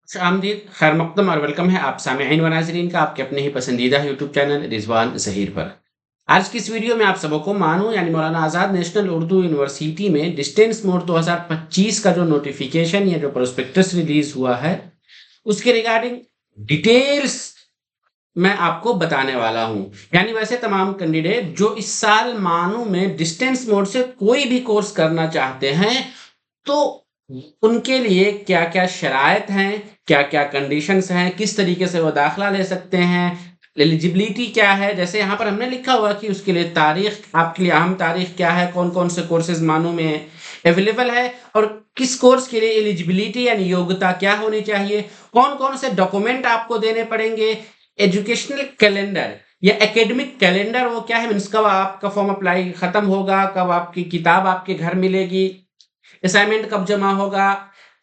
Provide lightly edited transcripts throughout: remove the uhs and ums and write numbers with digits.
खुशामदीद, खैर मकदम और वेलकम है आप सामेईन व नाज़रीन का आपके अपने ही पसंदीदा यूट्यूब चैनल रिज़वान ज़हीर पर। आज की इस वीडियो में आप सबको मानो यानी मौलाना आज़ाद नेशनल उर्दू यूनिवर्सिटी में डिस्टेंस मोड 2025 का जो नोटिफिकेशन या जो प्रोस्पेक्टस रिलीज़ हुआ है, उसके रिगार्डिंग डिटेल्स मैं आपको बताने वाला हूँ। यानी वैसे तमाम कैंडिडेट जो इस साल मानो में डिस्टेंस मोड से कोई भी कोर्स करना चाहते हैं, तो उनके लिए क्या-क्या शराइत हैं, क्या-क्या कंडीशंस हैं, किस तरीके से वो दाखिला ले सकते हैं, एलिजिबिलिटी क्या है? जैसे यहाँ पर हमने लिखा हुआ कि उसके लिए तारीख आपके लिए अहम तारीख क्या है, कौन-कौन से कोर्सेज़ मानो में अवेलेबल है और किस कोर्स के लिए एलिजिबिलिटी यानी योग्यता क्या होनी चाहिए, कौन-कौन से डॉक्यूमेंट आपको देने पड़ेंगे, एजुकेशनल कैलेंडर या एकेडमिक कैलेंडर वो क्या है मीन्स कब आपका फॉर्म अप्लाई खत्म होगा, कब आपकी किताब आपके घर मिलेगी, असाइनमेंट कब जमा होगा,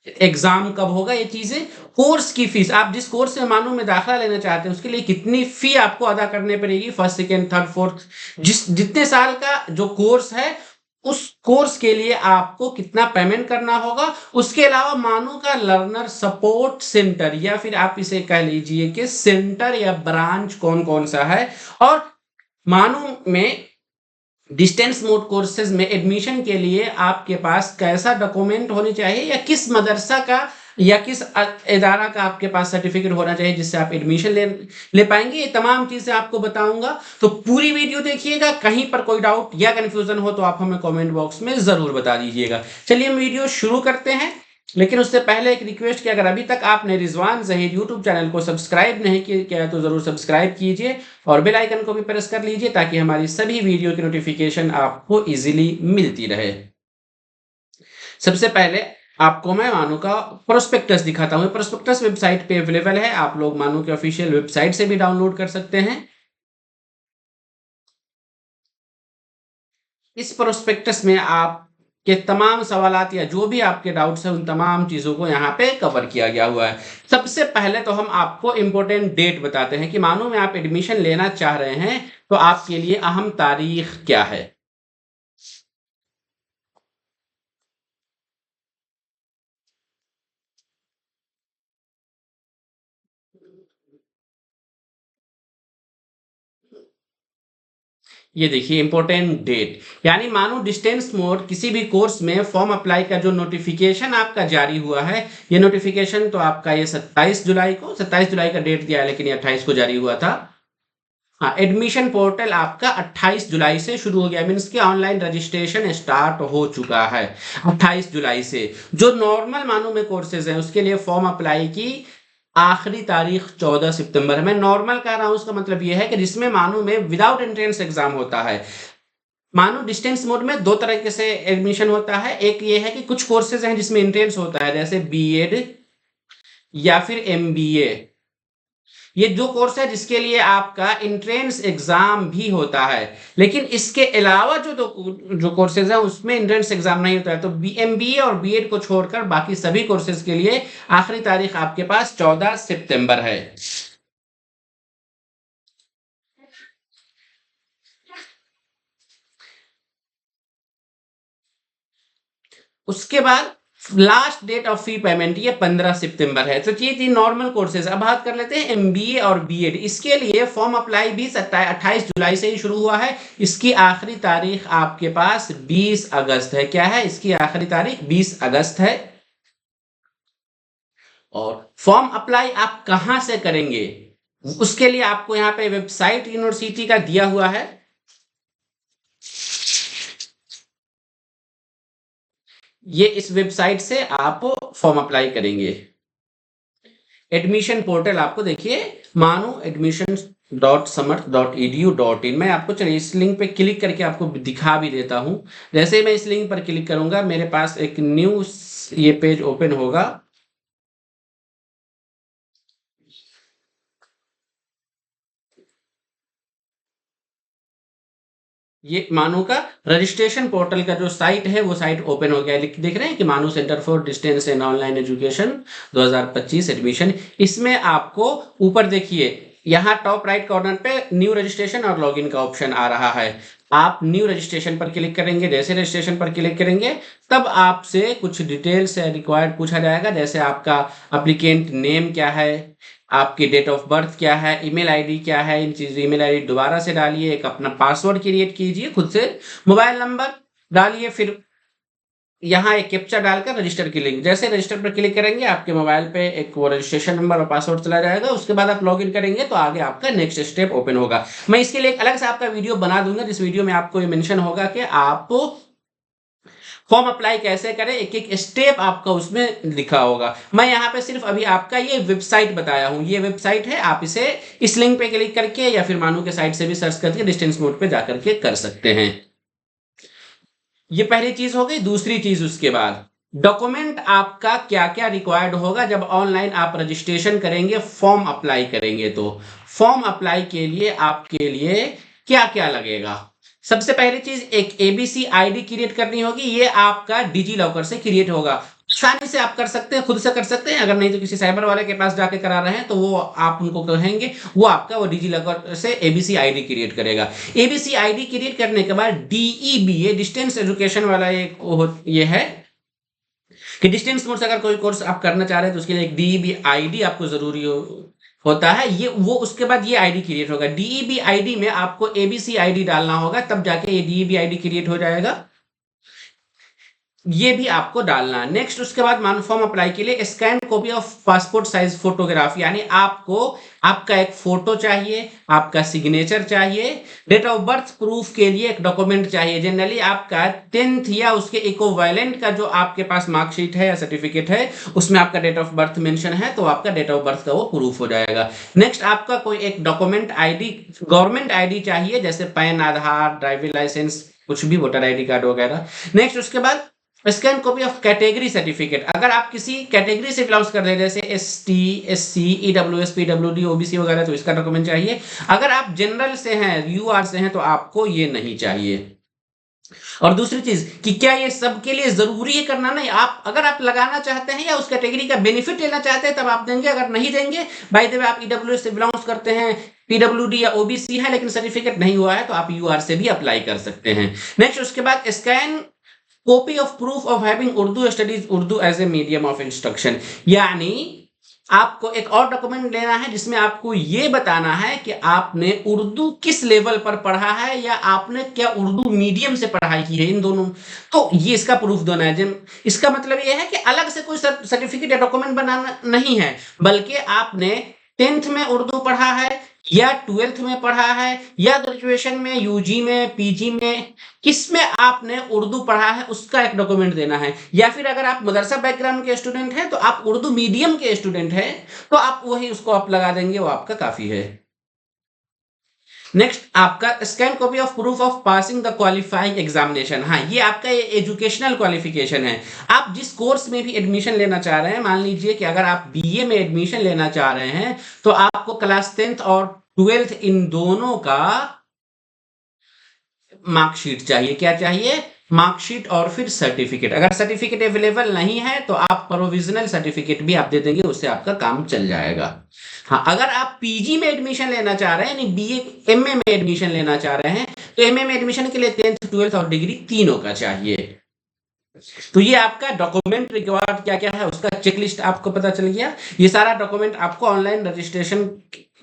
एग्जाम कब होगा, ये चीजें, कोर्स की फीस, आप जिस कोर्स में मानो में दाखिला लेना चाहते हैं उसके लिए कितनी फी आपको अदा करनी पड़ेगी, फर्स्ट सेकेंड थर्ड फोर्थ, जितने साल का जो कोर्स है उस कोर्स के लिए आपको कितना पेमेंट करना होगा। उसके अलावा मानो का लर्नर सपोर्ट सेंटर या फिर आप इसे कह लीजिए कि सेंटर या ब्रांच कौन कौन सा है, और मानो में डिस्टेंस मोड कोर्सेज में एडमिशन के लिए आपके पास कैसा डॉक्यूमेंट होने चाहिए या किस मदरसा का या किस इदारा का आपके पास सर्टिफिकेट होना चाहिए जिससे आप एडमिशन ले पाएंगे, ये तमाम चीजें आपको बताऊंगा। तो पूरी वीडियो देखिएगा, कहीं पर कोई डाउट या कंफ्यूजन हो तो आप हमें कमेंट बॉक्स में जरूर बता दीजिएगा। चलिए हम वीडियो शुरू करते हैं, लेकिन उससे पहले एक रिक्वेस्ट कि अगर अभी तक आपने रिजवान ज़हीर यूट्यूब चैनल को सब्सक्राइब नहीं किया है तो ज़रूर सब्सक्राइब कीजिए और बेल आइकन को भी प्रेस कर लीजिए ताकि हमारी सभी वीडियो की नोटिफिकेशन आपको इजीली मिलती रहे। सबसे पहले आपको मैं मानो का प्रोस्पेक्टस दिखाता हूँ। प्रोस्पेक्टस वेबसाइट पे अवेलेबल है, आप लोग मानो के ऑफिशियल वेबसाइट से भी डाउनलोड कर सकते हैं। इस प्रोस्पेक्टस में आप के तमाम सवालात या जो भी आपके डाउट्स हैं उन तमाम चीज़ों को यहाँ पे कवर किया गया हुआ है। सबसे पहले तो हम आपको इम्पोर्टेंट डेट बताते हैं कि मानो में आप एडमिशन लेना चाह रहे हैं तो आपके लिए अहम तारीख क्या है। ये देखिए इंपॉर्टेंट डेट, यानी मानो डिस्टेंस मोड किसी भी कोर्स में फॉर्म अप्लाई का जो नोटिफिकेशन आपका जारी हुआ है, ये नोटिफिकेशन तो आपका ये 27 जुलाई का डेट दिया है लेकिन ये 28 को जारी हुआ था। हाँ, एडमिशन पोर्टल आपका 28 जुलाई से शुरू हो गया, मीन्स कि ऑनलाइन रजिस्ट्रेशन स्टार्ट हो चुका है 28 जुलाई से। जो नॉर्मल मानो में कोर्सेज हैं उसके लिए फॉर्म अप्लाई की आखिरी तारीख 14 सितंबर है। मैं नॉर्मल कह रहा हूं, उसका मतलब यह है कि जिसमें मानो में विदाउट एंट्रेंस एग्जाम होता है। मानो डिस्टेंस मोड में दो तरीके से एडमिशन होता है, एक ये है कि कुछ कोर्सेज हैं जिसमें एंट्रेंस होता है जैसे बीएड या फिर एमबीए, ये जो कोर्स है जिसके लिए आपका एंट्रेंस एग्जाम भी होता है। लेकिन इसके अलावा जो कोर्सेज है उसमें एंट्रेंस एग्जाम नहीं होता है, तो एमबीए और बीएड को छोड़कर बाकी सभी कोर्सेज के लिए आखिरी तारीख आपके पास 14 सितंबर है। उसके बाद last date of fee payment ये 15 सितंबर है। तो ये थी नॉर्मल कोर्सेज। अब बात कर लेते हैं एमबीए और बीएड। इसके लिए फॉर्म अप्लाई भी 28 जुलाई से ही शुरू हुआ है। इसकी आखिरी तारीख आपके पास 20 अगस्त है। क्या है इसकी आखिरी तारीख? 20 अगस्त है। और फॉर्म अप्लाई आप कहां से करेंगे उसके लिए आपको यहाँ पे वेबसाइट यूनिवर्सिटी का दिया हुआ है। ये इस वेबसाइट से आप फॉर्म अप्लाई करेंगे। एडमिशन पोर्टल आपको देखिए मानो एडमिशन .समर्थ.edu.in, मैं आपको चलिए इस लिंक पे क्लिक करके आपको दिखा भी देता हूं। जैसे मैं इस लिंक पर क्लिक करूंगा मेरे पास एक न्यू ये पेज ओपन होगा। ये मानो का रजिस्ट्रेशन पोर्टल का जो साइट है वो साइट ओपन हो गया है। देख रहे हैं कि मानो centre for distance and online education 2025 admission. इसमें आपको ऊपर देखिए यहाँ टॉप राइट कॉर्नर पे न्यू रजिस्ट्रेशन और लॉगिन का ऑप्शन आ रहा है। आप न्यू रजिस्ट्रेशन पर क्लिक करेंगे। जैसे रजिस्ट्रेशन पर क्लिक करेंगे तब आपसे कुछ डिटेल्स रिक्वायर्ड पूछा जाएगा, जैसे आपका एप्लीकेंट नेम क्या है, आपकी डेट ऑफ बर्थ क्या है, ईमेल आईडी क्या है। इन चीज ईमेल आईडी दोबारा से डालिए, एक अपना पासवर्ड क्रिएट कीजिए खुद से, मोबाइल नंबर डालिए, फिर यहाँ एक कैप्चा डालकर रजिस्टर की लिंक। जैसे रजिस्टर पर क्लिक करेंगे आपके मोबाइल पे एक वो रजिस्ट्रेशन नंबर और पासवर्ड चला जाएगा। उसके बाद आप लॉगिन करेंगे तो आगे आपका नेक्स्ट स्टेप ओपन होगा। मैं इसके लिए एक अलग से आपका वीडियो बना दूंगा, जिस वीडियो में आपको ये मेंशन होगा कि आप फॉर्म अप्लाई कैसे करें, एक एक स्टेप आपका उसमें लिखा होगा। मैं यहाँ पे सिर्फ अभी आपका ये वेबसाइट बताया हूँ। ये वेबसाइट है, आप इसे इस लिंक पे क्लिक करके या फिर मानू के साइट से भी सर्च करके डिस्टेंस मोड पे जाकर के कर सकते हैं। ये पहली चीज हो गई। दूसरी चीज उसके बाद डॉक्यूमेंट आपका क्या क्या रिक्वायर्ड होगा जब ऑनलाइन आप रजिस्ट्रेशन करेंगे, फॉर्म अप्लाई करेंगे। तो फॉर्म अप्लाई के लिए आपके लिए क्या क्या लगेगा? सबसे पहली चीज एक एबीसी आईडी क्रिएट करनी होगी। ये आपका डिजी लॉकर से क्रिएट होगा। आसानी से आप कर सकते हैं, खुद से कर सकते हैं। अगर नहीं तो किसी साइबर वाले के पास जाके करा रहे हैं तो वो आप उनको कहेंगे, वो आपका वो डिजी लॉकर से एबीसी आईडी क्रिएट करेगा। एबीसी आईडी क्रिएट करने के बाद डीईबी, ये डिस्टेंस एजुकेशन वाला ये है कि डिस्टेंस मोड से अगर कोई कोर्स आप करना चाह रहे हैं तो उसके लिए एक डीईबी आईडी आपको जरूरी होता है। ये वो उसके बाद ये आईडी क्रिएट होगा। डीईबी आईडी में आपको एबीसी आईडी डालना होगा, तब जाके ये डीईबी आईडी क्रिएट हो जाएगा। ये भी आपको डालना है। नेक्स्ट उसके बाद मान फॉर्म अप्लाई के लिए scan copy of passport size photograph, यानी आपको आपका एक फोटो चाहिए, आपका सिग्नेचर चाहिए, डेट ऑफ बर्थ प्रूफ के लिए एक डॉक्यूमेंट चाहिए। जनरली आपका 10th या उसके इक्विवेलेंट का जो आपके पास मार्कशीट है या सर्टिफिकेट है उसमें आपका डेट ऑफ बर्थ मेंशन है तो आपका डेट ऑफ बर्थ का वो प्रूफ हो जाएगा। नेक्स्ट आपका कोई एक डॉक्यूमेंट आईडी, गवर्नमेंट आईडी चाहिए, जैसे पैन, आधार, ड्राइविंग लाइसेंस, कुछ भी, वोटर आईडी कार्ड वगैरह। नेक्स्ट उसके बाद scan copy of category certificate. अगर आप किसी कैटेगरी से बिलोंग कर रहे हैं जैसे ST, SC, EWS, PWD, OBC वगैरह, तो इसका डॉक्यूमेंट चाहिए। अगर आप जनरल से हैं, यूआर से हैं, तो आपको ये नहीं चाहिए। और दूसरी चीज कि क्या ये सबके लिए जरूरी है करना? नहीं। आप अगर आप लगाना चाहते हैं या उस कैटेगरी का बेनिफिट लेना चाहते हैं तब आप देंगे, अगर नहीं देंगे, बाय द वे आप ईडब्ल्यूएस से बिलोंग करते हैं, पीडब्ल्यूडी या ओबीसी है लेकिन सर्टिफिकेट नहीं हुआ है, तो आप यूआर से भी अप्लाई कर सकते हैं। नेक्स्ट उसके बाद scan copy of proof of having Urdu studies, Urdu as a medium of instruction, यानी आपको एक और डॉक्यूमेंट लेना है जिसमें आपको ये बताना है कि आपने उर्दू किस लेवल पर पढ़ा है या आपने क्या उर्दू मीडियम से पढ़ाई की है, इन दोनों। तो ये इसका प्रूफ देना है। इसका मतलब ये है कि अलग से कोई सर्टिफिकेट या डॉक्यूमेंट बनाना नहीं है, बल्कि आपने 10th में उर्दू पढ़ा है या 12th में पढ़ा है या ग्रेजुएशन में, यूजी में, पीजी में, किसमें आपने उर्दू पढ़ा है उसका एक डॉक्यूमेंट देना है। या फिर अगर आप मदरसा बैकग्राउंड के स्टूडेंट हैं तो आप उर्दू मीडियम के स्टूडेंट हैं तो आप वही उसको आप लगा देंगे, वो आपका काफी है। नेक्स्ट आपका scan copy of proof of passing the qualifying examination. हाँ, ये आपका एजुकेशनल क्वालिफिकेशन है। आप जिस कोर्स में भी एडमिशन लेना चाह रहे हैं, मान लीजिए कि अगर आप बीए में एडमिशन लेना चाह रहे हैं तो आपको क्लास 10th और 12th इन दोनों का मार्कशीट चाहिए। क्या चाहिए? मार्कशीट और फिर सर्टिफिकेट। अगर सर्टिफिकेट अवेलेबल नहीं है तो आप प्रोविजनल सर्टिफिकेट भी आप दे देंगे, उससे आपका काम चल जाएगा। हाँ, अगर आप पीजी में एडमिशन लेना चाह रहे हैं, यानी बीए एमए में एडमिशन लेना चाह रहे हैं, तो एमए में एडमिशन के लिए 10th, 12th और डिग्री तीनों का चाहिए। तो ये आपका डॉक्यूमेंट रिक्वायर्ड क्या क्या है उसका चेकलिस्ट आपको पता चल गया। ये सारा डॉक्यूमेंट आपको ऑनलाइन रजिस्ट्रेशन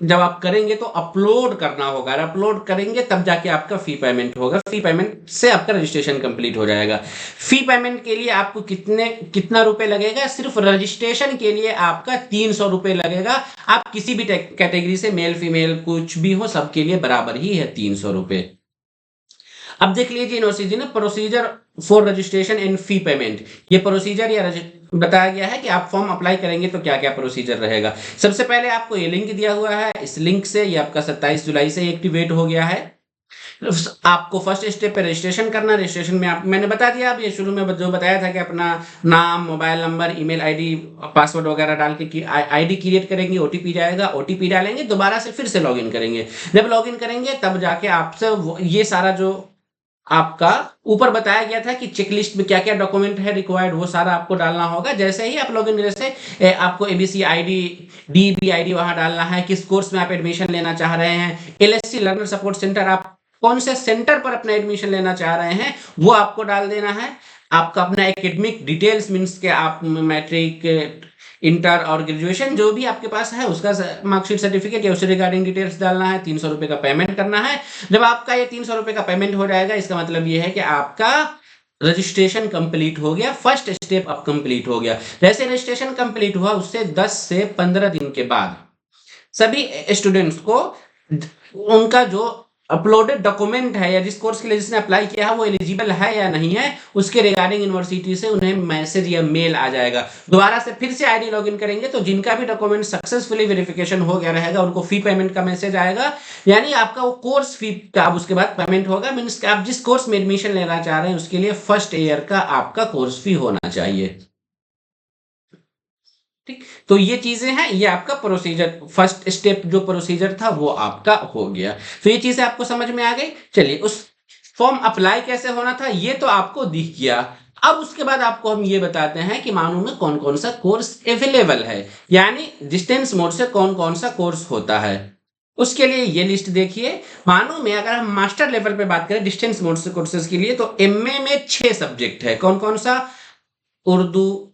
जब आप करेंगे तो अपलोड करना होगा। अपलोड करेंगे तब जाके आपका फी पेमेंट होगा। फी पेमेंट से आपका रजिस्ट्रेशन कंप्लीट हो जाएगा। फी पेमेंट के लिए आपको कितना रुपए लगेगा? सिर्फ रजिस्ट्रेशन के लिए आपका 300 रुपए लगेगा। आप किसी भी कैटेगरी से, मेल फीमेल कुछ भी हो, सबके लिए बराबर ही है 300 रुपए। अब देख लीजिए यूनिवर्सिटी ने procedure for registration and fee payment, ये प्रोसीजर या बताया गया है कि आप फॉर्म अप्लाई करेंगे तो क्या क्या प्रोसीजर रहेगा। सबसे पहले आपको ये लिंक दिया हुआ है, इस लिंक से ये आपका 27 जुलाई से एक्टिवेट हो गया है। आपको फर्स्ट स्टेप पे रजिस्ट्रेशन करना। रजिस्ट्रेशन में मैंने बता दिया, अब ये शुरू में जो बताया था कि अपना नाम, mobile number, email ID, password वगैरह डाल के आईडी क्रिएट करेंगे, ओटीपी जाएगा, ओटीपी डालेंगे, दोबारा से फिर से लॉगिन करेंगे। जब लॉगिन करेंगे तब जाके आपसे ये सारा जो आपका ऊपर बताया गया था कि चेकलिस्ट में क्या-क्या डॉक्यूमेंट है रिक्वायर्ड, वो सारा आपको डालना होगा। जैसे ही आप लॉगिन जैसे आपको एबीसी आईडी, डीबी आईडी वहां डालना है, किस कोर्स में आप एडमिशन लेना चाह रहे हैं, एलएससी लर्नर सपोर्ट सेंटर आप कौन से सेंटर पर अपना एडमिशन लेना चाह रहे हैं वो आपको डाल देना है। आपका अपना एकेडमिक डिटेल्स मीन्स के आप मैट्रिक, इंटर और ग्रेजुएशन जो भी आपके पास है उसका मार्कशीट सर्टिफिकेट या उससे रिगार्डिंग डिटेल्स डालना है। 300 रुपए का पेमेंट करना है। जब आपका ये 300 रुपए का पेमेंट हो जाएगा इसका मतलब ये है कि आपका रजिस्ट्रेशन कंप्लीट हो गया, फर्स्ट स्टेप अब कंप्लीट हो गया। जैसे रजिस्ट्रेशन कंप्लीट हुआ उससे 10 से 15 दिन के बाद सभी स्टूडेंट्स को उनका जो अपलोडेड डॉक्यूमेंट है या जिस कोर्स के लिए जिसने अप्लाई किया है वो एलिजिबल है या नहीं है उसके रिगार्डिंग यूनिवर्सिटी से उन्हें मैसेज या मेल आ जाएगा। दोबारा से फिर से आईडी लॉगिन करेंगे तो जिनका भी डॉक्यूमेंट सक्सेसफुली वेरिफिकेशन हो गया रहेगा उनको फी पेमेंट का मैसेज आएगा। यानी आपका वो कोर्स फी का अब उसके बाद पेमेंट होगा। मीन्स आप जिस कोर्स में एडमिशन लेना चाह रहे हैं उसके लिए फर्स्ट ईयर का आपका कोर्स फी होना चाहिए। ठीक, तो ये चीजें हैं, ये आपका प्रोसीजर, फर्स्ट स्टेप जो प्रोसीजर था वो आपका हो गया। तो ये चीजें आपको समझ में आ गई। चलिए उस फॉर्म अप्लाई कैसे होना था ये तो आपको दिख गया। अब उसके बाद आपको हम ये बताते हैं कि मानो में कौन कौन सा कोर्स अवेलेबल है, यानी डिस्टेंस मोड से कौन कौन सा कोर्स होता है। उसके लिए ये लिस्ट देखिए। मानो में अगर हम मास्टर लेवल पे बात करें डिस्टेंस मोड से कोर्सेज के लिए तो एमए में 6 सब्जेक्ट है। कौन कौन सा? Urdu,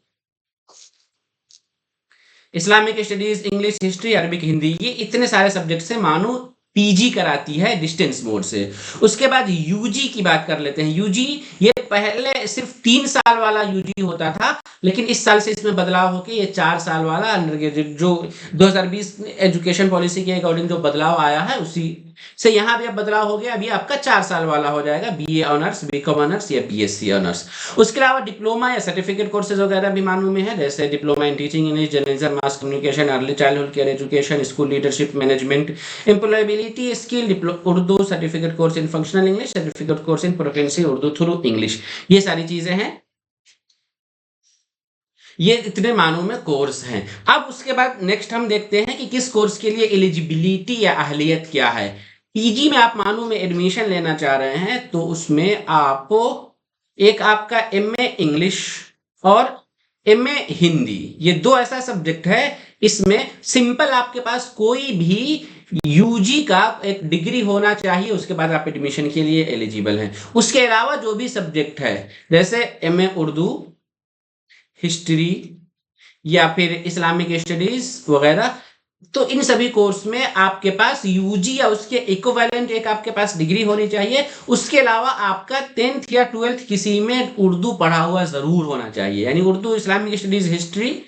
Islamic studies, English, history, Arabic, Hindi, ये इतने सारे सब्जेक्ट से मानो पीजी कराती है डिस्टेंस मोड से। उसके बाद यूजी की बात कर लेते हैं। यूजी ये पहले सिर्फ 3 साल वाला यूजी होता था लेकिन इस साल से इसमें बदलाव होकर ये 4 साल वाला अंडर ग्रेजुएट जो 2020 एजुकेशन पॉलिसी के अकॉर्डिंग जो बदलाव आया है उसी से यहाँ भी अब बदलाव हो गया। अभी आपका 4 साल वाला हो जाएगा, बीए ऑनर्स, बीकॉम ऑनर्स या बीएससी ऑनर्स। उसके अलावा डिप्लोमा या सर्टिफिकेट कोर्सेज वगैरह भी मालूम में है, जैसे diploma in teaching English, journalism, mass communication, early childhood care education, school leadership management, employability skill, Urdu, certificate course in functional English, certificate course in proficiency Urdu through English. ये सारी चीजें हैं, ये इतने मानों में कोर्स हैं। अब उसके बाद नेक्स्ट हम देखते हैं कि किस कोर्स के लिए एलिजिबिलिटी या अहलियत क्या है। पीजी में आप मानो में एडमिशन लेना चाह रहे हैं तो उसमें आपको एक आपका एमए इंग्लिश और एमए हिंदी, ये 2 ऐसा सब्जेक्ट है। इसमें सिंपल आपके पास कोई भी यूजी का एक डिग्री होना चाहिए, उसके बाद आप एडमिशन के लिए एलिजिबल हैं। उसके अलावा जो भी सब्जेक्ट है जैसे एमए उर्दू, हिस्ट्री या फिर इस्लामिक स्टडीज वगैरह, तो इन सभी कोर्स में आपके पास यूजी या उसके इक्विवेलेंट एक आपके पास डिग्री होनी चाहिए। उसके अलावा आपका 10th या 12th किसी में उर्दू पढ़ा हुआ जरूर होना चाहिए, यानी उर्दू, इस्लामिक स्टडीज, हिस्ट्री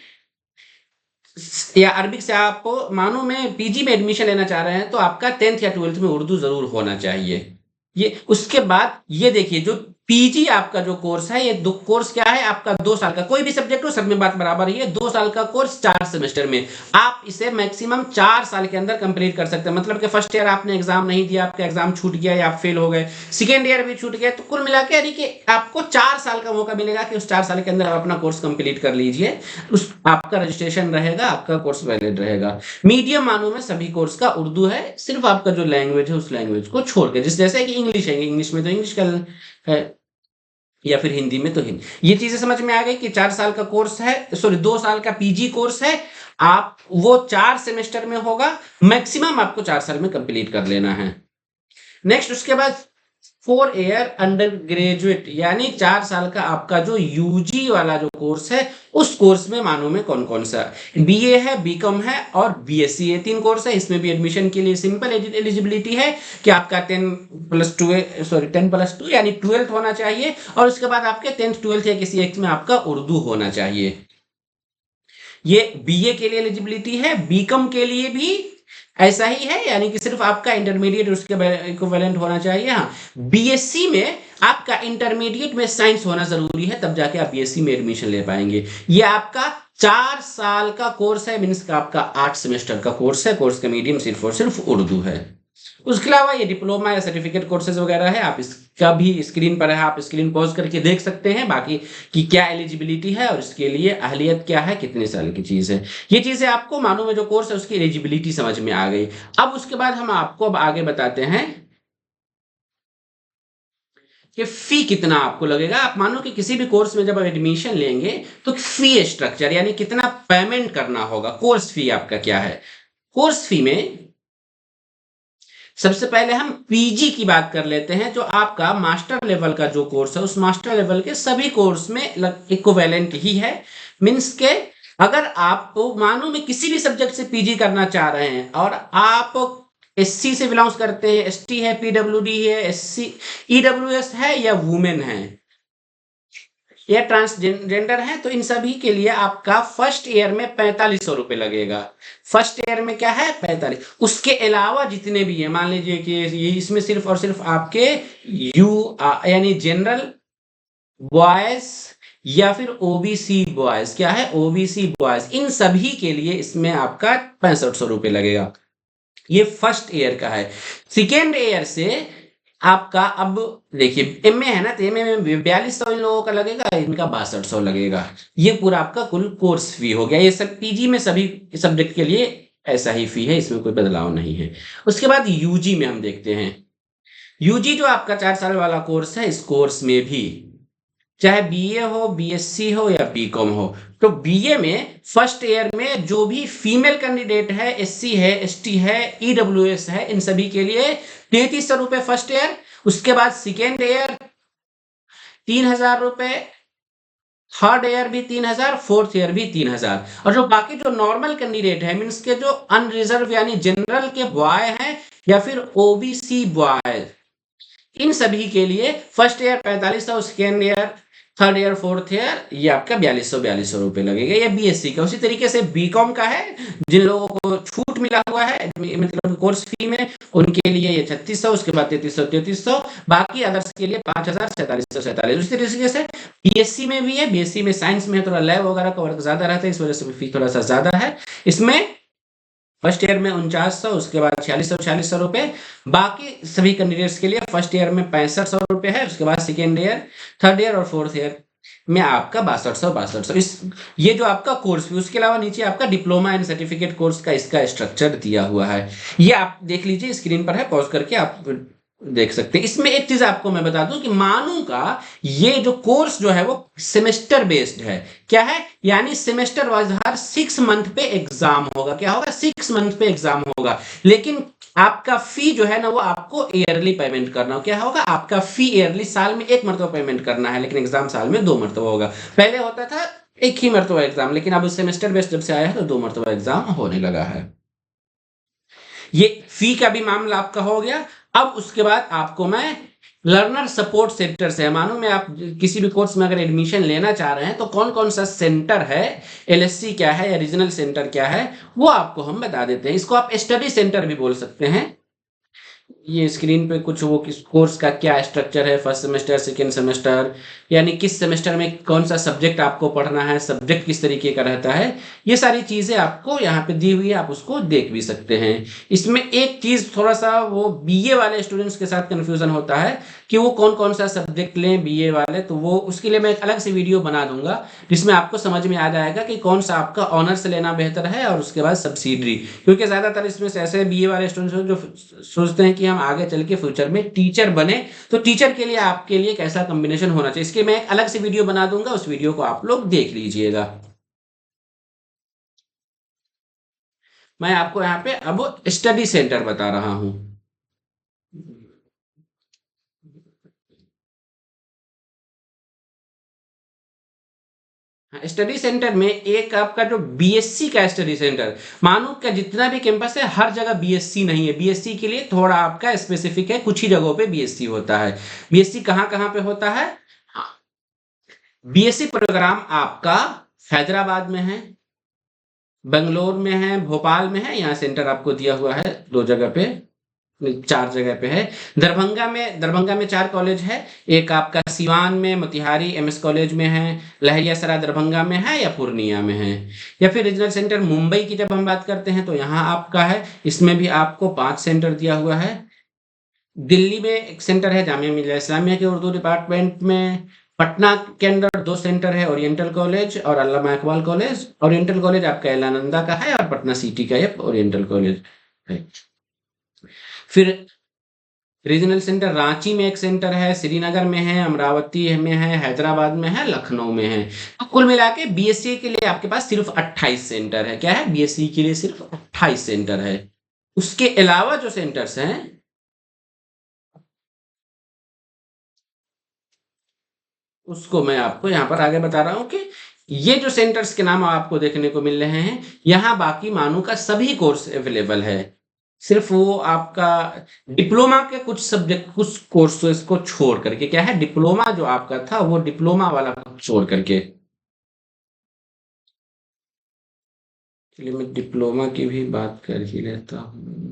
या अरबिक से आप मानो में पीजी में एडमिशन लेना चाह रहे हैं तो आपका 10th या 12th में उर्दू जरूर होना चाहिए। ये उसके बाद ये देखिए जो पीजी आपका जो कोर्स है, ये 2 कोर्स क्या है आपका 2 साल का, कोई भी सब्जेक्ट हो सब में बात बराबर ही है। 2 साल का कोर्स 4 सेमेस्टर में, आप इसे मैक्सिमम 4 साल के अंदर कंप्लीट कर सकते हैं। मतलब कि फर्स्ट ईयर आपने एग्जाम नहीं दिया, आपका एग्जाम छूट गया या आप फेल हो गए, सेकेंड ईयर भी छूट गया, तो कुल मिला के यानी कि आपको 4 साल का मौका मिलेगा कि उस 4 साल के अंदर आप अपना कोर्स कंप्लीट कर लीजिए। उस आपका रजिस्ट्रेशन रहेगा, आपका कोर्स वैलिड रहेगा। मीडियम मानो में सभी कोर्स का उर्दू है, सिर्फ आपका जो लैंग्वेज है उस लैंग्वेज को छोड़ के, जैसे कि इंग्लिश है, इंग्लिश में तो इंग्लिश का है या फिर हिंदी में तो हिंदी। ये चीजें समझ में आ गई कि 4 साल का कोर्स है, सॉरी 2 साल का पीजी कोर्स है। आप वो 4 सेमेस्टर में होगा, मैक्सिमम आपको 4 साल में कंप्लीट कर लेना है। नेक्स्ट उसके बाद 4 ईयर अंडर ग्रेजुएट, यानी 4 साल का आपका जो यूजी वाला जो कोर्स है उस कोर्स में मानो में कौन कौन सा बीए है, बीकॉम है और बीएससी, ये 3 कोर्स है। इसमें भी एडमिशन के लिए सिंपल एलिजिबिलिटी है कि आपका 10+2 यानी 12th होना चाहिए और उसके बाद आपके 10th 12th या किसी एक में आपका उर्दू होना चाहिए। ये बीए के लिए एलिजिबिलिटी है। बीकॉम के लिए भी ऐसा ही है, यानी कि सिर्फ आपका इंटरमीडिएट उसके इक्विवेलेंट होना चाहिए। हाँ, बीएससी में आपका इंटरमीडिएट में साइंस होना जरूरी है, तब जाके आप बीएससी में एडमिशन ले पाएंगे। ये आपका 4 साल का कोर्स है, मीन्स का आपका 8 सेमेस्टर का कोर्स है। कोर्स का मीडियम सिर्फ और सिर्फ उर्दू है। उसके अलावा ये डिप्लोमा या सर्टिफिकेट कोर्सेज वगैरह है, आप इसका भी स्क्रीन पर है, आप स्क्रीन पॉज करके देख सकते हैं बाकी कि क्या एलिजिबिलिटी है और इसके लिए अहलियत क्या है, कितने साल की चीज है। ये चीजें आपको मानो में जो कोर्स है उसकी एलिजिबिलिटी समझ में आ गई। अब उसके बाद हम आपको अब आगे बताते हैं कि फी कितना आपको लगेगा। आप मानो कि किसी भी कोर्स में जब आप एडमिशन लेंगे तो फी स्ट्रक्चर यानी कितना पेमेंट करना होगा, कोर्स फी आपका क्या है। कोर्स फी में सबसे पहले हम पीजी की बात कर लेते हैं, जो आपका मास्टर लेवल का जो कोर्स है उस मास्टर लेवल के सभी कोर्स में इक्विवेलेंट ही है। मीन्स के अगर आप मानो में किसी भी सब्जेक्ट से पीजी करना चाह रहे हैं और आप एससी से बिलोंग्स करते हैं, एसटी है, पीडब्ल्यूडी है, एससी ईडब्ल्यूएस है या वुमेन है या ट्रांसजेंडर है, तो इन सभी के लिए आपका फर्स्ट ईयर में 4500 लगेगा। फर्स्ट ईयर में क्या है 45। उसके अलावा जितने भी है, मान लीजिए कि ये इसमें सिर्फ और सिर्फ आपके यानी जनरल बॉयज या फिर ओबीसी बॉयज, क्या है ओबीसी बॉयज, इन सभी के लिए इसमें आपका 6500 लगेगा। ये फर्स्ट ईयर का है। सेकेंड ईयर से आपका अब देखिए एमए है ना, तो एमए में 4200 इन लोगों का लगेगा, इनका 6200 लगेगा। ये पूरा आपका कुल कोर्स फी हो गया। ये सब पीजी में सभी सब्जेक्ट के लिए ऐसा ही फी है, इसमें कोई बदलाव नहीं है। उसके बाद यूजी में हम देखते हैं। यूजी जो आपका 4 साल वाला कोर्स है, इस कोर्स में भी चाहे बीए हो, बीएससी हो या बीकॉम हो, तो बीए में फर्स्ट ईयर में जो भी फीमेल कैंडिडेट है, एससी है, एसटी है, ईडब्ल्यूएस है, इन सभी के लिए 3300 फर्स्ट ईयर। उसके बाद सेकेंड ईयर 3000 थर्ड ईयर भी 3000, फोर्थ ईयर भी 3000। और जो बाकी जो नॉर्मल कैंडिडेट है, मीन्स के जो अनरिजर्व यानी जनरल के बॉय हैं या फिर ओबीसी बॉय, इन सभी के लिए first year 4500, second year, third year, fourth year ये आपका 4200 लगेगा। ये बीएससी का। उसी तरीके से बीकॉम का है, जिन लोगों को छूट मिला हुआ है मतलब कोर्स फी में, उनके लिए ये 3600, उसके बाद 3300, बाकी अदर्स के लिए 5000, 4747। उसी तरीके से बीएससी में भी है। बीएससी में साइंस में थोड़ा लैब वगैरह का वर्क ज्यादा रहता है, इस वजह से फी थोड़ा सा ज्यादा है। इसमें फर्स्ट ईयर में 4900, उसके बाद 4600 बाकी सभी कैंडिडेट्स के लिए फर्स्ट ईयर में 6500 है। उसके बाद सेकेंड ईयर, थर्ड ईयर और फोर्थ ईयर में आपका 6200। इस ये जो आपका कोर्स भी, उसके अलावा नीचे आपका डिप्लोमा एंड सर्टिफिकेट कोर्स का इसका स्ट्रक्चर दिया हुआ है। ये आप देख लीजिए, स्क्रीन पर है, पॉज करके आप देख सकते हैं। इसमें एक चीज आपको मैं बता दूं कि मानू का ये जो कोर्स जो है वो सेमेस्टर बेस्ड है। क्या है, यानी सेमेस्टर वाइज हर 6 मंथ पे एग्जाम होगा। क्या होगा, 6 मंथ पे एग्जाम होगा। लेकिन आपका फी जो है ना वो आपको ईयरली पेमेंट करना हो। क्या होगा, आपका फी ईयरली साल में एक मरतबा पेमेंट करना है, लेकिन एग्जाम साल में 2 मरतबा होगा। पहले होता था एक ही मरतबा एग्जाम, लेकिन अब सेमेस्टर बेस्ड जब से आया है तो 2 मरतबा एग्जाम होने लगा है। ये फी का भी मामला आपका हो गया। अब उसके बाद आपको मैं लर्नर सपोर्ट सेंटर से, मानो मैं आप किसी भी कोर्स में अगर एडमिशन लेना चाह रहे हैं तो कौन कौन सा सेंटर है, एलएससी क्या है या रीजनल सेंटर क्या है, वो आपको हम बता देते हैं। इसको आप स्टडी सेंटर भी बोल सकते हैं। ये स्क्रीन पे कुछ वो किस कोर्स का क्या स्ट्रक्चर है, फर्स्ट सेमेस्टर, सेकेंड सेमेस्टर, यानी किस सेमेस्टर में कौन सा सब्जेक्ट आपको पढ़ना है, सब्जेक्ट किस तरीके का रहता है, ये सारी चीजें आपको यहाँ पे दी हुई है, आप उसको देख भी सकते हैं। इसमें एक चीज थोड़ा सा वो बीए वाले स्टूडेंट्स के साथ कंफ्यूजन होता है कि वो कौन कौन सा सब्जेक्ट लें बीए वाले, तो वो उसके लिए मैं एक अलग से वीडियो बना दूंगा जिसमें आपको समझ में आ जाएगा कि कौन सा आपका ऑनर्स लेना बेहतर है और उसके बाद सब्सिडरी। क्योंकि ज्यादातर इसमें से ऐसे बीए वाले स्टूडेंट्स जो सोचते हैं कि हम आगे चल के फ्यूचर में टीचर बने, तो टीचर के लिए आपके लिए कैसा कॉम्बिनेशन होना चाहिए, इसके मैं एक अलग से वीडियो बना दूंगा, उस वीडियो को आप लोग देख लीजिएगा। मैं आपको यहाँ पे अब स्टडी सेंटर बता रहा हूं। स्टडी सेंटर में एक आपका जो बीएससी का स्टडी सेंटर, मानो का जितना भी कैंपस है हर जगह बीएससी नहीं है। बीएससी के लिए थोड़ा आपका स्पेसिफिक है, कुछ ही जगहों पे बीएससी होता है। बीएससी कहाँ कहाँ पे होता है, बीएससी प्रोग्राम आपका हैदराबाद में है, बेंगलोर में है, भोपाल में है, यहाँ सेंटर आपको दिया हुआ है 2 जगह पे, 4 जगह पे है। दरभंगा में 4 कॉलेज है। एक आपका सिवान में, मोतिहारी एमएस कॉलेज में है, लहरियासराय दरभंगा में है या पूर्णिया में है। या फिर रीजनल सेंटर मुंबई की जब हम बात करते हैं तो यहाँ आपका है, इसमें भी आपको 5 सेंटर दिया हुआ है। दिल्ली में एक सेंटर है जामिया मिलिया इस्लामिया के उर्दू डिपार्टमेंट में। पटना के अंदर 2 सेंटर है, ओरिएंटल कॉलेज और अल्लामा इकबाल कॉलेज। ओरिएंटल कॉलेज आपका एलानंदा का है और पटना सिटी का ये ओरिएंटल कॉलेज है। फिर रीजनल सेंटर रांची में एक सेंटर है, श्रीनगर में है, अमरावती में है, हैदराबाद में है, लखनऊ में है। तो कुल मिला के बीएससी के लिए आपके पास सिर्फ 28 सेंटर है। क्या है? बीएससी के लिए सिर्फ 28 सेंटर है। उसके अलावा जो सेंटर्स हैं उसको मैं आपको यहाँ पर आगे बता रहा हूँ कि ये जो सेंटर्स के नाम आपको देखने को मिल रहे हैं, यहाँ बाकी मानू का सभी कोर्स अवेलेबल है। सिर्फ वो आपका डिप्लोमा के कुछ सब्जेक्ट कुछ कोर्सेज को छोड़ करके, क्या है, डिप्लोमा जो आपका था वो डिप्लोमा वाला को छोड़ करके। चलिए मैं डिप्लोमा की भी बात कर ही लेता हूँ।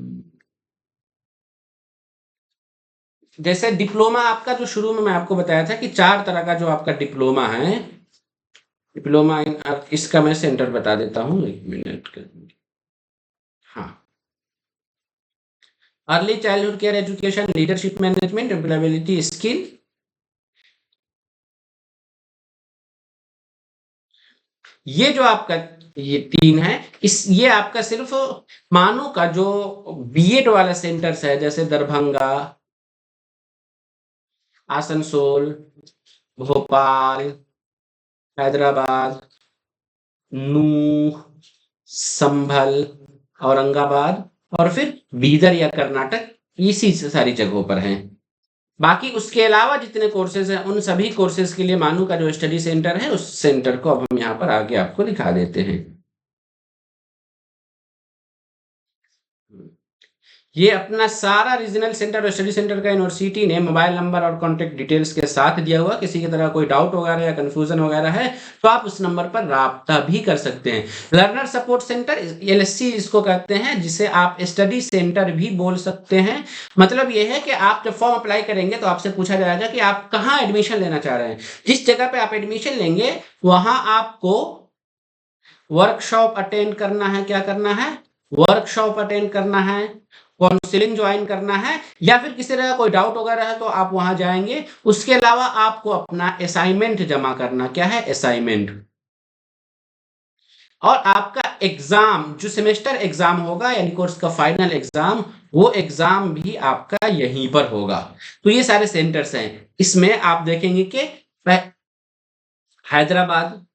जैसे डिप्लोमा आपका जो शुरू में मैं आपको बताया था कि 4 तरह का जो आपका डिप्लोमा है, डिप्लोमा इन इसका मैं सेंटर बता देता हूँ, 1 मिनट का। हाँ, early childhood care education, leadership management, employability skill. ये जो आपका ये 3 है, ये आपका सिर्फ मानो का जो बीएड वाला सेंटर्स है, जैसे दरभंगा, आसनसोल, भोपाल, हैदराबाद, नूह, संभल, औरंगाबाद और फिर बीदर या कर्नाटक, इसी से सारी जगहों पर हैं। बाकी उसके अलावा जितने कोर्सेज हैं उन सभी कोर्सेज के लिए मानू का जो स्टडी सेंटर है उस सेंटर को अब हम यहाँ पर आगे आपको दिखा देते हैं। ये अपना सारा रीजनल सेंटर और स्टडी सेंटर का यूनिवर्सिटी ने मोबाइल नंबर और कॉन्टेक्ट डिटेल्स के साथ दिया हुआ। किसी की तरह कोई डाउट वगैरह या कंफ्यूजन वगैरह है तो आप उस नंबर पर राब्ता भी कर सकते हैं। लर्नर सपोर्ट सेंटर, एलएससी इसको कहते हैं, जिसे आप स्टडी सेंटर भी बोल सकते हैं। मतलब ये है कि आप जब फॉर्म अप्लाई करेंगे तो आपसे पूछा जाएगा कि आप कहाँ एडमिशन लेना चाह रहे हैं। जिस जगह पे आप एडमिशन लेंगे वहां आपको वर्कशॉप अटेंड करना है। क्या करना है? वर्कशॉप अटेंड करना है, काउंसलिंग ज्वाइन करना है, या फिर किसी तरह कोई डाउट वगैरह है तो आप वहां जाएंगे। उसके अलावा आपको अपना असाइनमेंट जमा करना। क्या है? असाइनमेंट। और आपका एग्जाम जो सेमेस्टर एग्जाम होगा यानी कोर्स का फाइनल एग्जाम, वो एग्जाम भी आपका यहीं पर होगा। तो ये सारे सेंटर्स हैं। इसमें आप देखेंगे कि हैदराबाद,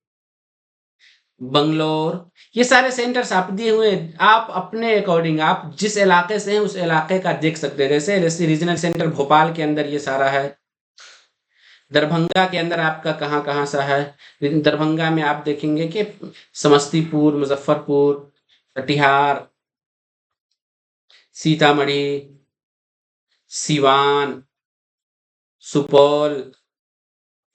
बंगलोर, ये सारे सेंटर्स आप दिए हुए हैं। आप अपने अकॉर्डिंग आप जिस इलाके से हैं उस इलाके का देख सकते हैं। जैसे रीजनल सेंटर भोपाल के अंदर ये सारा है। दरभंगा के अंदर आपका कहाँ कहाँ सा है? दरभंगा में आप देखेंगे कि समस्तीपुर, मुजफ्फरपुर, कटिहार, सीतामढ़ी, सिवान, सुपौल,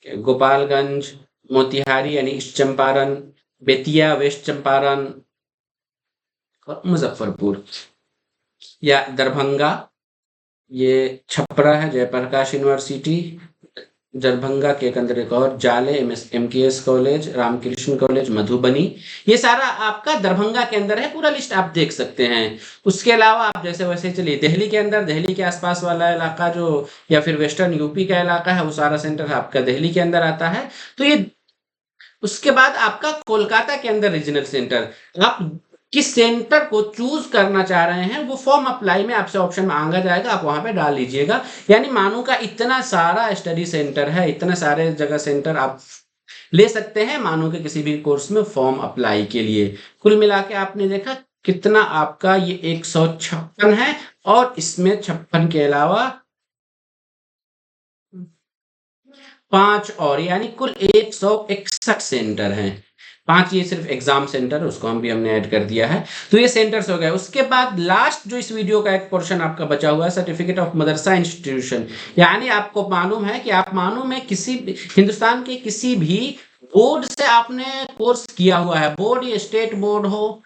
गोपालगंज, मोतिहारी यानी ईस्ट चंपारण, बेतिया वेस्ट चंपारण और मुजफ्फरपुर। या दरभंगा, ये छपरा है, जयप्रकाश यूनिवर्सिटी। दरभंगा के अंदर एक और Jale, MKS college, Ramakrishna college, Madhubani. ये सारा आपका दरभंगा के अंदर है। पूरा लिस्ट आप देख सकते हैं। उसके अलावा आप जैसे वैसे चलिए दिल्ली के अंदर, दिल्ली के आसपास वाला इलाका जो या फिर वेस्टर्न यूपी का इलाका है, वो सारा सेंटर आपका दिल्ली के अंदर आता है। तो ये उसके बाद आपका कोलकाता के अंदर रीजनल सेंटर। आप किस सेंटर को चूज करना चाह रहे हैं वो फॉर्म अप्लाई में आपसे ऑप्शन मांगा जाएगा, आप वहां पे डाल लीजिएगा। यानी मानो का इतना सारा स्टडी सेंटर है, इतने सारे जगह सेंटर आप ले सकते हैं मानो के किसी भी कोर्स में फॉर्म अप्लाई के लिए। कुल मिला के आपने देखा कितना आपका ये 156 है, और इसमें 56 के अलावा 5 और, यानी कुल 161 सेंटर हैं। 5 ये सिर्फ एग्जाम सेंटर, उसको हमने ऐड कर दिया है। तो ये सेंटर्स हो गए। उसके बाद लास्ट जो इस वीडियो का एक पोर्शन आपका बचा हुआ है, सर्टिफिकेट ऑफ मदरसा इंस्टीट्यूशन। यानी आपको मालूम है कि आप मानो में किसी हिंदुस्तान के किसी भी बोर्ड से आपने कोर्स किया हुआ है, बोर्ड या स्टेट बोर्ड हो,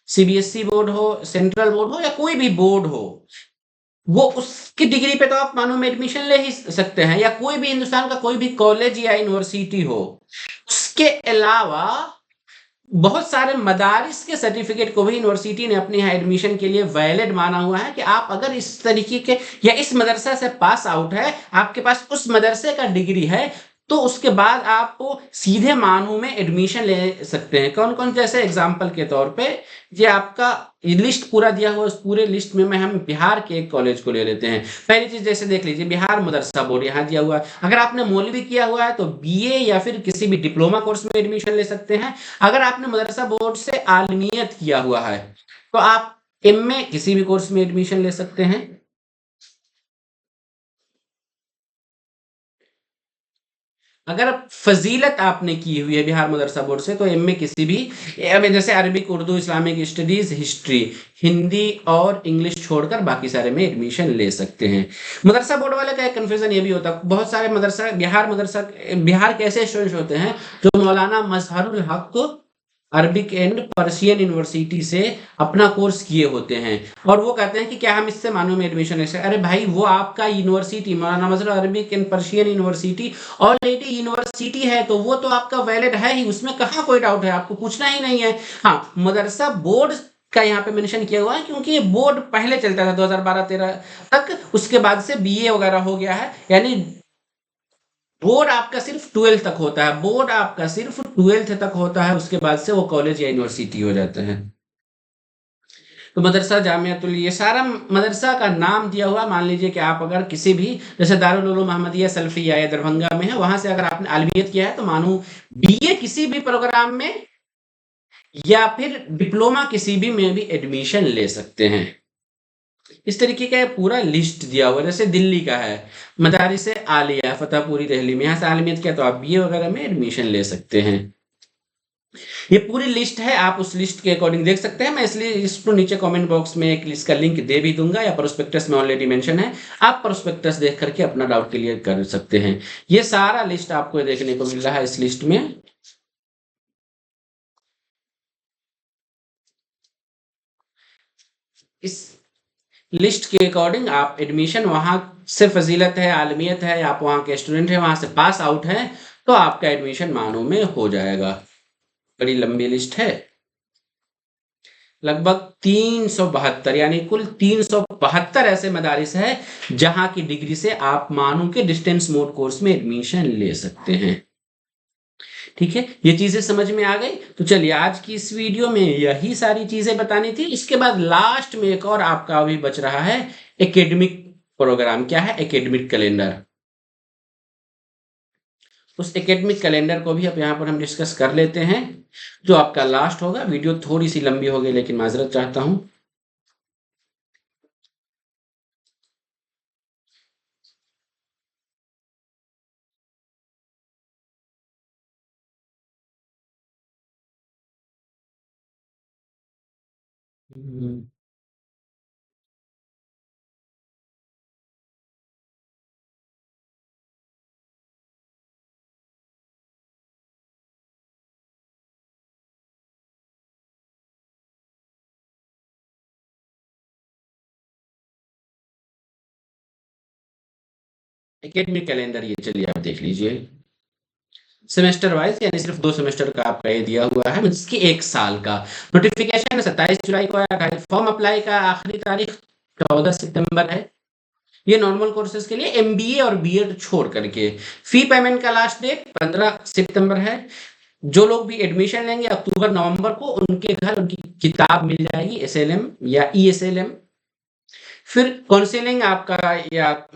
सीबीएसई बोर्ड हो, सेंट्रल बोर्ड हो, या कोई भी बोर्ड हो, वो उसकी डिग्री पे तो आप मानो में एडमिशन ले ही सकते हैं। या कोई भी हिंदुस्तान का कोई भी कॉलेज या यूनिवर्सिटी हो। उसके अलावा बहुत सारे मदारिस के सर्टिफिकेट को भी यूनिवर्सिटी ने अपने यहाँ एडमिशन के लिए वैलिड माना हुआ है कि आप अगर इस तरीके के या इस मदरसा से पास आउट है, आपके पास उस मदरसे का डिग्री है, तो उसके बाद आप सीधे मानू में एडमिशन ले सकते हैं। कौन कौन, जैसे एग्जाम्पल के तौर पे ये आपका लिस्ट पूरा दिया हुआ, उस पूरे लिस्ट में हम बिहार के एक कॉलेज को ले लेते हैं। पहली चीज जैसे देख लीजिए, बिहार मदरसा बोर्ड यहाँ दिया हुआ है। अगर आपने मौलवी किया हुआ है तो बीए या फिर किसी भी डिप्लोमा कोर्स में एडमिशन ले सकते हैं। अगर आपने मदरसा बोर्ड से आलमियत किया हुआ है तो आप एमए किसी भी कोर्स में एडमिशन ले सकते हैं। अगर फजीलत आपने की हुई है बिहार मदरसा बोर्ड से तो एमए किसी भी, जैसे Arabic, Urdu, Islamic studies, history, Hindi और इंग्लिश छोड़कर बाकी सारे में एडमिशन ले सकते हैं। मदरसा बोर्ड वाले का एक कन्फ्यूजन ये भी होता है, बहुत सारे बिहार के ऐसे स्टूडेंट्स होते हैं जो मौलाना मजहरुल हक अरबिक एंड पर्शियन यूनिवर्सिटी से अपना कोर्स किए होते हैं और वो कहते हैं कि क्या हम इससे मानू में एडमिशन ले सकते। अरे भाई, वो आपका university Maulana Mazhar Arabic and Persian university already university है, तो वो तो आपका वैलिड है ही, उसमें कहाँ कोई डाउट है, आपको पूछना ही नहीं है। हाँ, मदरसा बोर्ड का यहाँ पे मेंशन किया हुआ है क्योंकि ये बोर्ड पहले चलता था 2012-13 तक, उसके बाद से बीए वगैरह हो गया है। यानी बोर्ड आपका सिर्फ 12 तक होता है, बोर्ड आपका सिर्फ 12th तक होता है, उसके बाद से वो कॉलेज या यूनिवर्सिटी हो जाते हैं। तो मदरसा जामियातुल, ये सारा मदरसा का नाम दिया हुआ। मान लीजिए कि आप अगर किसी भी, जैसे दारुल उलूम अहमदिया सल्फिया या दरभंगा में है, वहां से अगर आपने आलमियत किया है तो मानो बीए किसी भी प्रोग्राम में या फिर डिप्लोमा किसी भी में भी एडमिशन ले सकते हैं। इस तरीके का पूरा लिस्ट दिया हुआ है। जैसे दिल्ली का है मदारिस आलिया फतेहपुरी दिल्ली में, यहाँ से आलमियत किया तो आप बीए वगैरह में एडमिशन ले सकते हैं। ये पूरी लिस्ट है, आप उस लिस्ट के अकॉर्डिंग देख सकते हैं। मैं इसलिए इसको नीचे कमेंट बॉक्स में एक इसका लिंक दे भी दूंगा, या प्रोस्पेक्टस में ऑलरेडी मेंशन है, आप प्रोस्पेक्टस देख करके अपना डाउट क्लियर कर सकते हैं। ये सारा लिस्ट आपको देखने को मिल रहा है इस लिस्ट में। इस लिस्ट के अकॉर्डिंग आप एडमिशन, वहां से फजीलत है, आलमियत है, आप वहां के स्टूडेंट है, वहां से पास आउट है, तो आपका एडमिशन मानों में हो जाएगा। बड़ी लंबी लिस्ट है, लगभग 372, यानी कुल 372 ऐसे मदारिस है जहां की डिग्री से आप मानू के डिस्टेंस मोड कोर्स में एडमिशन ले सकते हैं। ठीक है, ये चीजें समझ में आ गई। तो चलिए, आज की इस वीडियो में यही सारी चीजें बतानी थी। इसके बाद लास्ट में एक और आपका अभी बच रहा है एकेडमिक प्रोग्राम। क्या है? Academic calendar. उस एकेडमिक कैलेंडर को भी अब यहाँ पर हम डिस्कस कर लेते हैं, जो आपका लास्ट होगा। वीडियो थोड़ी सी लंबी हो गई, लेकिन माजरत चाहता हूं। एकेडमिक कैलेंडर, ये चलिए आप देख लीजिए। सेमेस्टर वाइज, यानी सिर्फ 2 सेमेस्टर का आपका ये दिया हुआ है, जिसकी 1 साल का। नोटिफिकेशन 27 जुलाई को आया था। फॉर्म अप्लाई का आखिरी तारीख 14 सितंबर है। ये नॉर्मल कोर्सेज के लिए, एमबीए और बीएड छोड़ करके। फी पेमेंट का लास्ट डेट 15 सितंबर है। जो लोग भी एडमिशन लेंगे अक्टूबर नवंबर को, उनके घर उनकी किताब मिल जाएगी, एसएलएम या ईएसएलएम। फिर काउंसलिंग आपका, या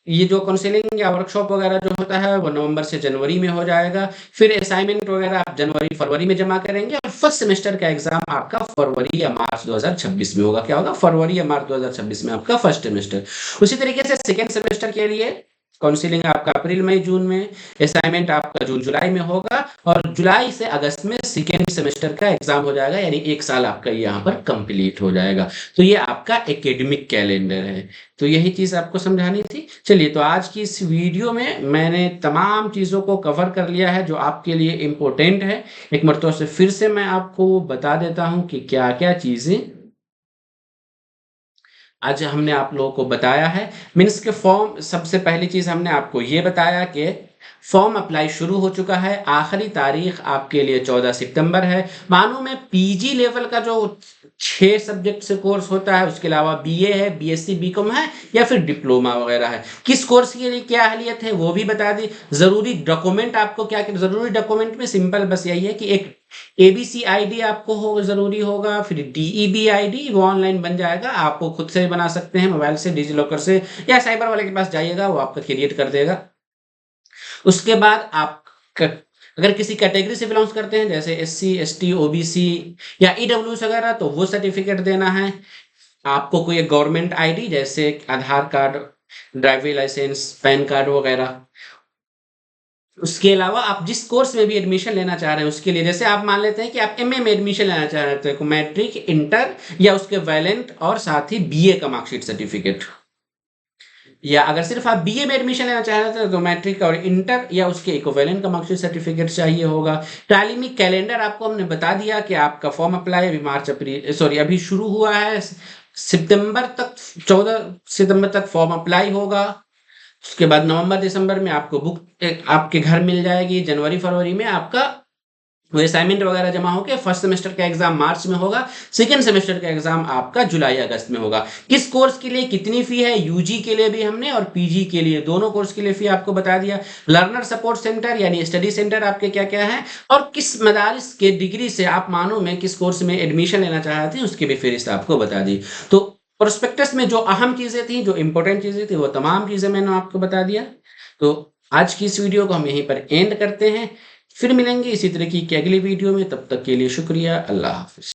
ये जो काउंसलिंग या वर्कशॉप वगैरह जो होता है वो नवंबर से जनवरी में हो जाएगा। फिर असाइनमेंट वगैरह आप जनवरी फरवरी में जमा करेंगे, और फर्स्ट सेमेस्टर का एग्जाम आपका फरवरी या मार्च 2026 में होगा। क्या होगा? फरवरी या मार्च 2026 में आपका फर्स्ट सेमेस्टर। उसी तरीके से सेकेंड सेमेस्टर के लिए काउंसलिंग आपका अप्रैल मई जून में, असाइनमेंट आपका जून जुलाई में होगा, और जुलाई से अगस्त में सेकेंड सेमेस्टर का एग्जाम हो जाएगा। यानी 1 साल आपका यहाँ पर कंप्लीट हो जाएगा। तो ये आपका एकेडमिक कैलेंडर है। तो यही चीज आपको समझानी थी। चलिए, तो आज की इस वीडियो में मैंने तमाम चीजों को कवर कर लिया है जो आपके लिए इम्पोर्टेंट है। एक मरतबा से फिर से मैं आपको बता देता हूं कि क्या क्या चीजें आज हमने आप लोगों को बताया है। मीन्स के फॉर्म, सबसे पहली चीज हमने आपको ये बताया कि फॉर्म अप्लाई शुरू हो चुका है। आखिरी तारीख आपके लिए 14 सितंबर है। मानो में पीजी लेवल का जो 6 सब्जेक्ट से कोर्स होता है, उसके अलावा बीए है, बीएससी बीकॉम है या फिर डिप्लोमा वगैरह है, किस कोर्स के लिए क्या अहलियत है वो भी बता दी। जरूरी डॉक्यूमेंट आपको क्या, जरूरी डॉक्यूमेंट में सिंपल बस यही है कि एक एबीसी आईडी आपको हो जरूरी होगा, फिर डीईबी आईडी वो ऑनलाइन बन जाएगा, आपको खुद से बना सकते हैं मोबाइल से, डिजी लॉकर से, या साइबर वाले के पास जाइएगा वो आपका क्रिएट कर देगा। उसके बाद आप अगर किसी कैटेगरी से बिलोंग करते हैं जैसे एससी एसटी ओबीसी या ईडब्ल्यूएस वगैरह, तो वो सर्टिफिकेट देना है। आपको कोई गवर्नमेंट आईडी जैसे Aadhaar card, driving licence, PAN card वगैरह। उसके अलावा आप जिस कोर्स में भी एडमिशन लेना चाह रहे हैं उसके लिए, जैसे आप मान लेते हैं कि आप एमए में एडमिशन लेना चाह रहे थे, तो मैट्रिक, इंटर या उसके वैलेंट और साथ ही बीए का मार्कशीट सर्टिफिकेट, या अगर सिर्फ आप बीए में एडमिशन लेना चाह रहे थे तो मैट्रिक और इंटर या उसके इक्विवेलेंट का मार्कशीट सर्टिफिकेट चाहिए होगा। तालीमी कैलेंडर आपको हमने बता दिया कि आपका फॉर्म अप्लाई अभी मार्च अप्रैल अभी शुरू हुआ है, सितंबर तक, 14 सितंबर तक फॉर्म अप्लाई होगा। उसके बाद नवंबर दिसंबर में आपको बुक आपके घर मिल जाएगी। जनवरी फरवरी में आपका वो असाइनमेंट वगैरह जमा होकर फर्स्ट सेमेस्टर का एग्जाम मार्च में होगा, सेकंड सेमेस्टर का एग्जाम आपका जुलाई अगस्त में होगा। किस कोर्स के लिए कितनी फी है, यूजी के लिए भी हमने और पीजी के लिए, दोनों कोर्स के लिए फी आपको बता दिया। लर्नर सपोर्ट सेंटर यानी स्टडी सेंटर आपके क्या क्या है, और किस मदारिस के डिग्री से आप मानो में किस कोर्स में एडमिशन लेना चाह रहे थे उसकी भी फहरिस्त आपको बता दी। तो प्रोस्पेक्टस में जो अहम चीजें थी, जो इंपॉर्टेंट चीजें थी, वो तमाम चीजें मैंने आपको बता दिया। तो आज की इस वीडियो को हम यहीं पर एंड करते हैं, फिर मिलेंगे इसी तरीके की अगली वीडियो में। तब तक के लिए शुक्रिया, अल्लाह हाफिज।